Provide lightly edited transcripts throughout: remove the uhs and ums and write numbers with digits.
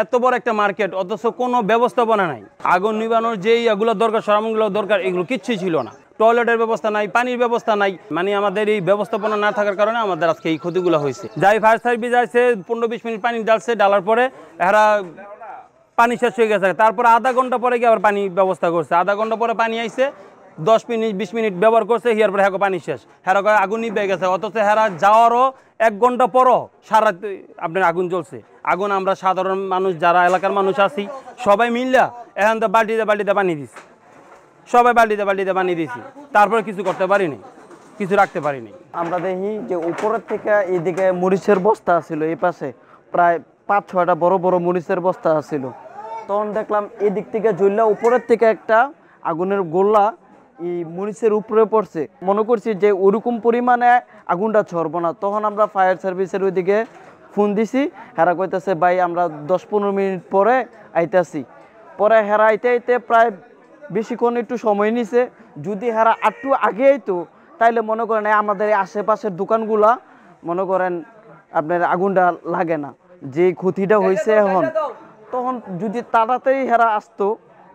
এত বড় একটা মার্কেট, অথচ কোনো ব্যবস্থাপনা নাই। আগুন নিবানোর যেই এগুলো দরকার, সামগ্রীগুলো দরকার, এগুলো কিচ্ছুই ছিল না। টয়লেটের ব্যবস্থা নাই, পানির ব্যবস্থা নাই। মানে আমাদের এই ব্যবস্থাপনা না থাকার কারণে আমাদের আজকে এই ক্ষতিগুলো হয়েছে। যাই ফায়ার সার্ভিস আসছে, 15-20 মিনিট পানি ডালছে, ডালার পরে এরা পানি শেষ হয়ে গেছে। তারপরে আধা ঘন্টা পরে গিয়ে আবার পানি ব্যবস্থা করছে। আধা ঘন্টা পরে পানি আইছে, 10-20 মিনিট ব্যবহার করছে, হিয়ার পরে হ্যাঁ পানি শেষ, হ্যাঁ আগুন নিভে গেছে। অথচ হ্যাঁ যাওয়ারও 1 ঘন্টা পরও সারা আপনার আগুন জ্বলছে। আগুন আমরা সাধারণ মানুষ যারা এলাকার মানুষ আছি সবাই মিললা এখন তো বাল্টিতে পানি দিছি, সবাই বাল্টিতে পানি দিছি, তারপরে কিছু করতে পারিনি, কিছু রাখতে পারিনি। আমরা দেখি যে উপরের থেকে এইদিকে মরিচের বস্তা ছিল, এই পাশে প্রায় 5-6টা বড় বড় মরিচের বস্তা ছিল। তখন দেখলাম এদিক থেকে জ্বললা উপরের থেকে একটা আগুনের গোলা এই মরিচের উপরে পড়ছে। মনে করছি যে ওরকম পরিমাণে আগুনটা ছড়বো না। তখন আমরা ফায়ার সার্ভিসের ওইদিকে ফোন দিছি, হেরা কইতেছে ভাই আমরা 10-15 মিনিট পরে আইতাছি। পরে হেরা আইতে প্রায় বেশিক্ষণ একটু সময় নিছে। যদি হেরা একটু আগে আইতো তাইলে মনে করেন আমাদের আশেপাশের দোকানগুলা মনে করেন আপনার আগুনটা লাগে না, যে ক্ষতিটা হয়েছে এখন। তখন যদি তাড়াতাড়ি হেরা আসতো,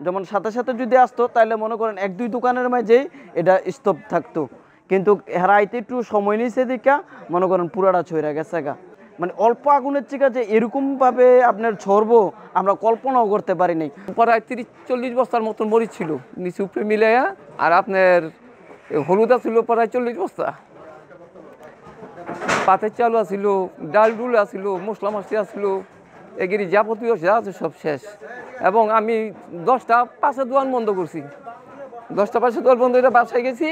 যেমন সাথে সাথে যদি আসতো, তাহলে মনে করেন 1-2 দোকানের মাঝেই এটা স্টপ থাকতো। কিন্তু হেরা আইতে একটু সময় নিয়েছে দেখা মনে করেন পুরাটা ছড়ে গেছে গা। মানে অল্প আগুনের চিকা যে এরকমভাবে আপনার ছড়বো আমরা কল্পনাও করতে পারি নাই। প্রায় 30-40 বস্তার মতন মরিচ ছিল নিচে উপরে মিলাইয়া, আর আপনার হলুদা ছিল প্রায় 40 বস্তা, পাতের চালু আছিল, ডাল ডুল আছিল, মশলা মাছলি আছিল, এগিরি যাবতীয় যা আছে সব শেষ। এবং আমি 10টা 5-এ দোকান বন্ধ করছি, 10টা 5-এ দোকান বন্ধ করে বাসায় গেছি।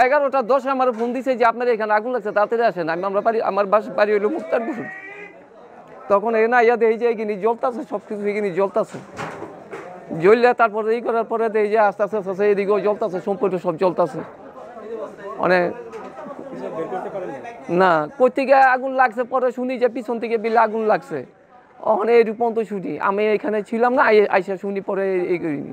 11টা 10-এ আমার ফোন দিছে যে আপনার এখানে আগুন লাগছে, তাড়াতাড়ি আসেন। আমার বাড়ি হইলো মুক্তারপুর। তখন এখানে আইয়া দেখি যে এগিনি জ্বলতেছে, সব কিছু এগিনি জ্বলতেছে। জ্বললে তারপরে এই করার পরে দেখি যে আস্তে আস্তে আস্তে এদিকেও জ্বলতেছে, সম্পূর্ণ সব জ্বলতেছে। মানে না কই থেকে আগুন লাগছে, পরে শুনি যে পিছন থেকে বিলে আগুন লাগছে। ওখানে এরকম তো শুনি, আমি এখানে ছিলাম না, আইসা শুনি পরে এই করিনি।